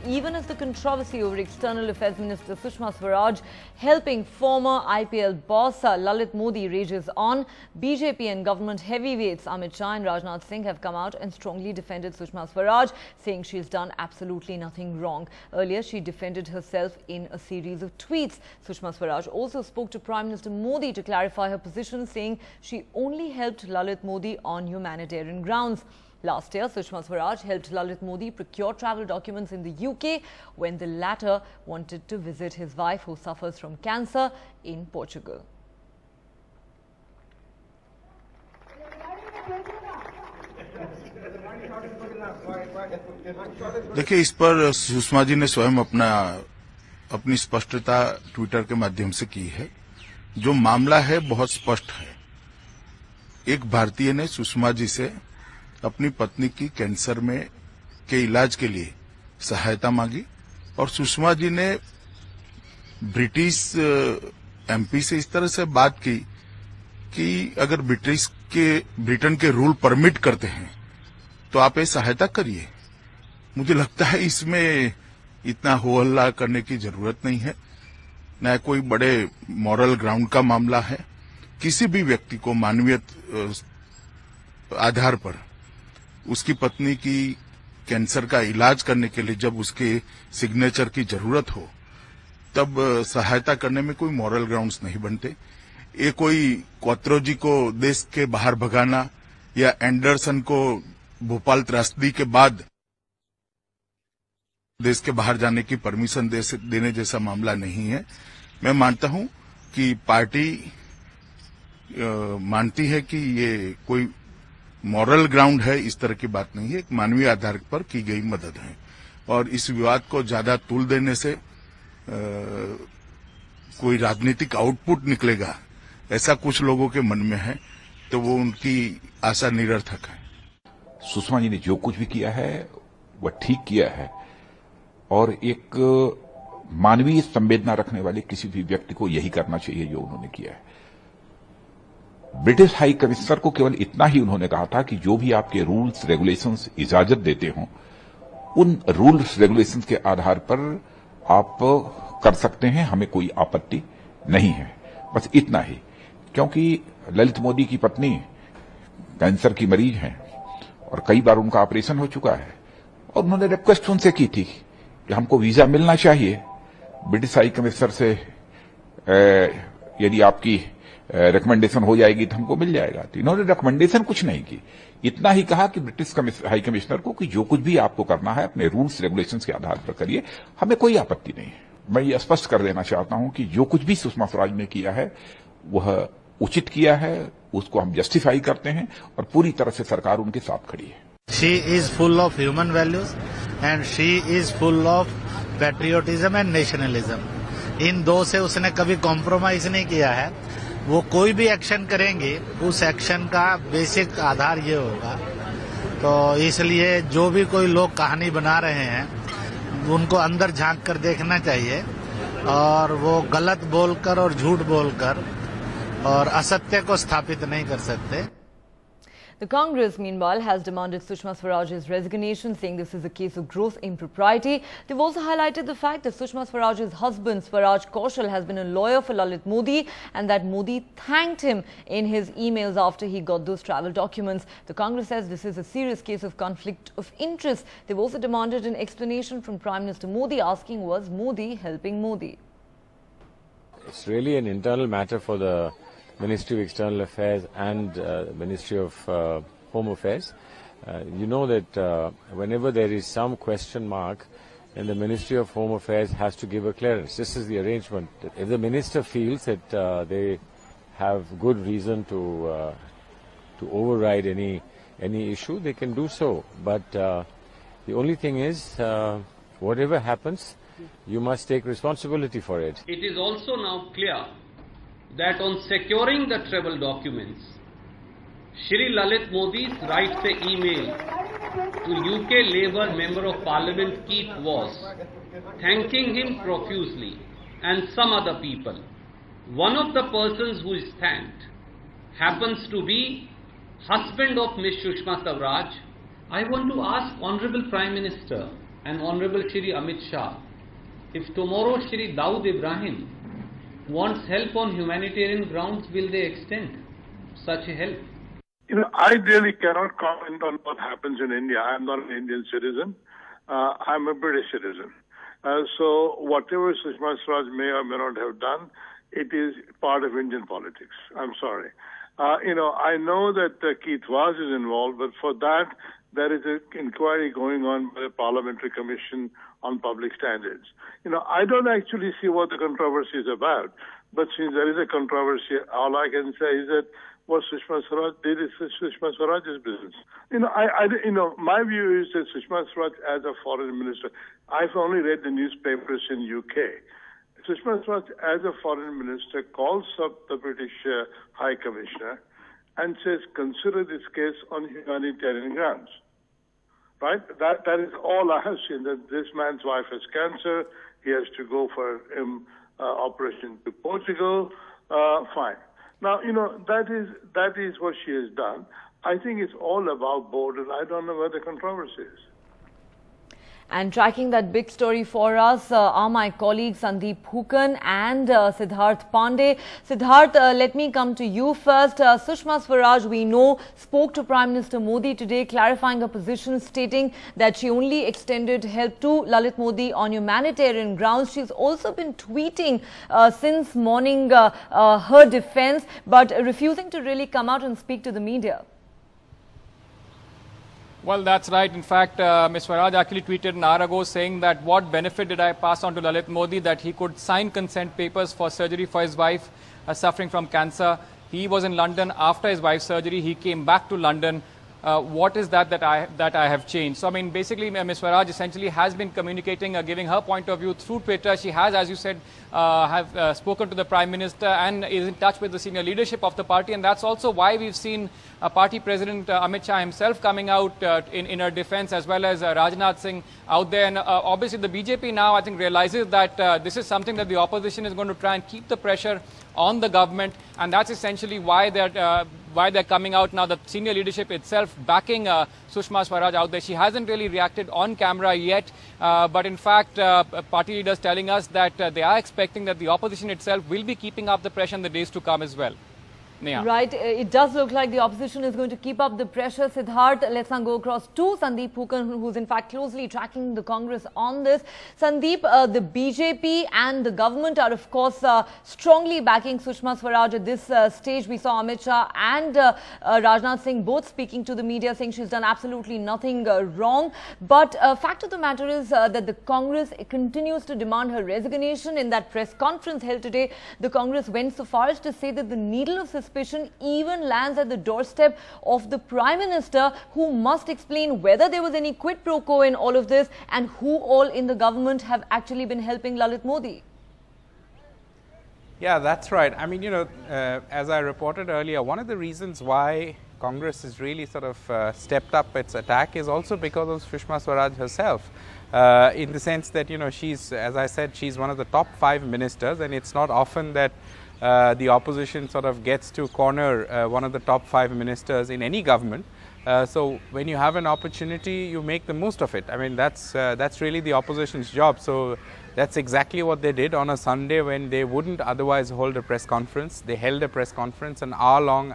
Even as the controversy over External Affairs Minister Sushma Swaraj helping former IPL boss Lalit Modi rages on, BJP and government heavyweights Amit Shah and Rajnath Singh have come out and strongly defended Sushma Swaraj, saying she has done absolutely nothing wrong. Earlier, she defended herself in a series of tweets. Sushma Swaraj also spoke to Prime Minister Modi to clarify her position, saying she only helped Lalit Modi on humanitarian grounds. Last year, Sushma Swaraj helped Lalit Modi procure travel documents in the UK when the latter wanted to visit his wife who suffers from cancer in Portugal. देखिए, इस पर सुषमा जी ने स्वयं अपनी स्पष्टता Twitter के माध्यम से की है। जो मामला है बहुत स्पष्ट है। एक भारतीय ने सुषमा जी से अपनी पत्नी की कैंसर में के इलाज के लिए सहायता मांगी और सुषमा जी ने ब्रिटिश एमपी से इस तरह से बात की कि अगर ब्रिटेन के रूल परमिट करते हैं तो आप ये सहायता करिए। मुझे लगता है इसमें इतना हो हल्ला करने की जरूरत नहीं है। न कोई बड़े मॉरल ग्राउंड का मामला है। किसी भी व्यक्ति को मानवीय आधार पर उसकी पत्नी की कैंसर का इलाज करने के लिए जब उसके सिग्नेचर की जरूरत हो तब सहायता करने में कोई मॉरल ग्राउंड्स नहीं बनते। ये कोई क्वात्रोजी को देश के बाहर भगाना या एंडरसन को भोपाल त्रासदी के बाद देश के बाहर जाने की परमिशन देने जैसा मामला नहीं है। मैं मानता हूं कि पार्टी मानती है कि ये कोई मॉरल ग्राउंड है, इस तरह की बात नहीं है। एक मानवीय आधार पर की गई मदद है और इस विवाद को ज्यादा तूल देने से कोई राजनीतिक आउटपुट निकलेगा ऐसा कुछ लोगों के मन में है तो वो उनकी आशा निरर्थक है। सुषमा जी ने जो कुछ भी किया है वह ठीक किया है और एक मानवीय संवेदना रखने वाले किसी भी व्यक्ति को यही करना चाहिए जो उन्होंने किया है। ब्रिटिश हाई कमिश्नर को केवल इतना ही उन्होंने कहा था कि जो भी आपके रूल्स रेगुलेशंस इजाजत देते हों उन रूल्स रेगुलेशंस के आधार पर आप कर सकते हैं, हमें कोई आपत्ति नहीं है। बस इतना ही, क्योंकि ललित मोदी की पत्नी कैंसर की मरीज हैं और कई बार उनका ऑपरेशन हो चुका है और उन्होंने रिक्वेस्ट उनसे की थी कि हमको वीजा मिलना चाहिए। ब्रिटिश हाई कमिश्नर से यदि आपकी रिकमेंडेशन हो जाएगी तो हमको मिल जाएगा। तो इन्होंने रिकमेंडेशन कुछ नहीं की, इतना ही कहा कि ब्रिटिश हाई कमिश्नर को कि जो कुछ भी आपको करना है अपने रूल्स रेगुलेशंस के आधार पर करिए, हमें कोई आपत्ति नहीं है। मैं ये स्पष्ट कर देना चाहता हूं कि जो कुछ भी सुषमा स्वराज ने किया है वह उचित किया है, उसको हम जस्टिफाई करते हैं और पूरी तरह से सरकार उनके साथ खड़ी है। She is full of human values and she is full of patriotism and nationalism. इन दो से उसने कभी कॉम्प्रोमाइज नहीं किया है। वो कोई भी एक्शन करेंगे उस एक्शन का बेसिक आधार ये होगा। तो इसलिए जो भी कोई लोग कहानी बना रहे हैं उनको अंदर झांक कर देखना चाहिए और वो गलत बोलकर और झूठ बोलकर और असत्य को स्थापित नहीं कर सकते। The Congress, meanwhile, has demanded Sushma Swaraj's resignation, saying this is a case of gross impropriety. They've also highlighted the fact that Sushma Swaraj's husband, Swaraj Kaushal, has been a lawyer for Lalit Modi and that Modi thanked him in his emails after he got those travel documents. The Congress says this is a serious case of conflict of interest. They've also demanded an explanation from Prime Minister Modi, asking was Modi helping Modi? It's really an internal matter for the Ministry of External Affairs and Ministry of Home Affairs. You know that whenever there is some question mark, then the Ministry of Home Affairs has to give a clearance. This is the arrangement. If the minister feels that they have good reason to override any issue, they can do so. But the only thing is, whatever happens, you must take responsibility for it. It is also now clear that on securing the travel documents, Shri Lalit Modi writes an email to UK Labour Member of Parliament Keith Voss, thanking him profusely and some other people. One of the persons who is thanked happens to be husband of Miss Sushma Swaraj. I want to ask Honorable Prime Minister, and Honorable Shri Amit Shah, if tomorrow Shri Dawood Ibrahim wants help on humanitarian grounds, will they extend such help? I really cannot comment on what happens in India. I'm not an Indian citizen. I'm a British citizen. So whatever Sushma Swaraj may or may not have done, it is part of Indian politics. I'm sorry. I know that Keith Vaz is involved, but for that, there is an inquiry going on by the Parliamentary Commission on Public Standards. I don't actually see what the controversy is about, but since there is a controversy, all I can say is that what Sushma Swaraj did is Sushma Swaraj's business. My view is that Sushma Swaraj as a foreign minister, I've only read the newspapers in UK. Sushma Swaraj as a foreign minister calls up the British High Commissioner and says, consider this case on humanitarian grounds. Right? That is all I have seen, that this man's wife has cancer, he has to go for operation to Portugal, fine. Now, that is what she has done. I think it's all above board, and I don't know where the controversy is. And tracking that big story for us are my colleagues Sandeep Hukan and Siddharth Pandey. Siddharth, let me come to you first. Sushma Swaraj, we know, spoke to Prime Minister Modi today, clarifying her position, stating that she only extended help to Lalit Modi on humanitarian grounds. She's also been tweeting since morning her defense, but refusing to really come out and speak to the media. Well, that's right. In fact, Ms. Swaraj actually tweeted an hour ago saying that what benefit did I pass on to Lalit Modi, that he could sign consent papers for surgery for his wife suffering from cancer. He was in London after his wife's surgery. He came back to London. What is that I have changed? So, I mean, basically, Ms. Swaraj essentially has been communicating, giving her point of view through Twitter. She has, as you said, have spoken to the Prime Minister and is in touch with the senior leadership of the party. And that's also why we've seen Party President Amit Shah himself coming out in her defense, as well as Rajnath Singh out there. And obviously, the BJP now, I think, realizes that this is something that the opposition is going to try and keep the pressure on the government. And that's essentially why they're coming out now, the senior leadership itself backing Sushma Swaraj out there. She hasn't really reacted on camera yet, but in fact, party leaders telling us that they are expecting that the opposition itself will be keeping up the pressure in the days to come as well. Neha. Right. It does look like the opposition is going to keep up the pressure. Siddharth, let's now go across to Sandeep Hukan, who's in fact closely tracking the Congress on this. Sandeep, the BJP and the government are, of course, strongly backing Sushma Swaraj at this stage. We saw Amit Shah and Rajnath Singh both speaking to the media, saying she's done absolutely nothing wrong. But fact of the matter is that the Congress continues to demand her resignation. In that press conference held today, the Congress went so far as to say that the needle of suspicion even lands at the doorstep of the Prime Minister, who must explain whether there was any quid pro quo in all of this and who all in the government have actually been helping Lalit Modi. Yeah, that's right. I mean, as I reported earlier, one of the reasons why Congress has really sort of stepped up its attack is also because of Sushma Swaraj herself. In the sense that, she's, as I said, she's one of the top 5 ministers, and it's not often that the opposition sort of gets to corner one of the top 5 ministers in any government. So when you have an opportunity, you make the most of it. I mean, that's really the opposition's job. So that's exactly what they did on a Sunday when they wouldn't otherwise hold a press conference. They held a press conference, an hour-long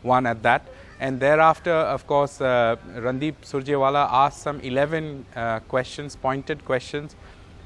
one at that. And thereafter, of course, Randeep Surjewala asked some 11 questions, pointed questions,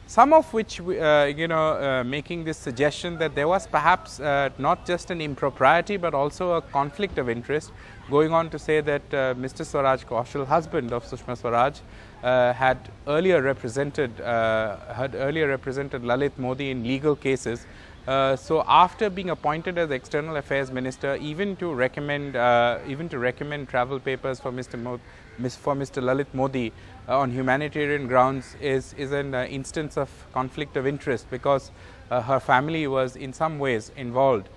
some of which, making this suggestion that there was perhaps not just an impropriety, but also a conflict of interest, going on to say that Mr. Swaraj Kaushal, husband of Sushma Swaraj, had earlier represented Lalit Modi in legal cases. So after being appointed as External Affairs Minister, even to recommend travel papers for Mr. Lalit Modi on humanitarian grounds is an instance of conflict of interest, because her family was in some ways involved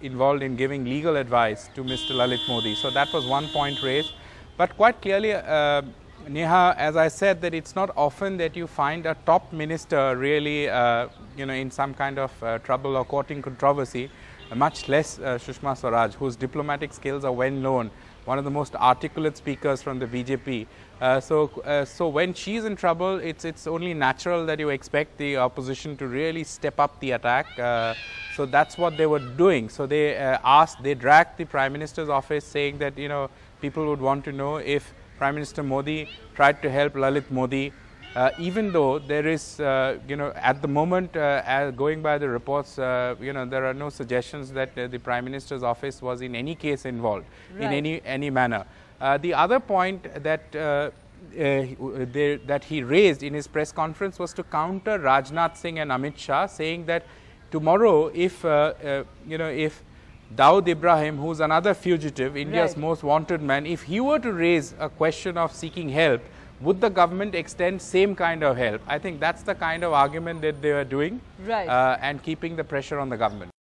involved in giving legal advice to Mr. Lalit Modi. So that was one point raised. But quite clearly, Neha, as I said, that it's not often that you find a top minister really, in some kind of trouble or courting controversy, much less Sushma Swaraj, whose diplomatic skills are well known. one of the most articulate speakers from the BJP. So when she's in trouble, it's only natural that you expect the opposition to really step up the attack. So that's what they were doing. So they they dragged the Prime Minister's office, saying that, you know, people would want to know if Prime Minister Modi tried to help Lalit Modi, even though there is, you know, at the moment, going by the reports, you know, there are no suggestions that the Prime Minister's office was in any case involved in any manner. The other point that that he raised in his press conference was to counter Rajnath Singh and Amit Shah, saying that tomorrow, if you know, if Dawood Ibrahim, who's another fugitive, India's most wanted man, if he were to raise a question of seeking help, would the government extend same kind of help? I think that's the kind of argument that they are doing, and keeping the pressure on the government.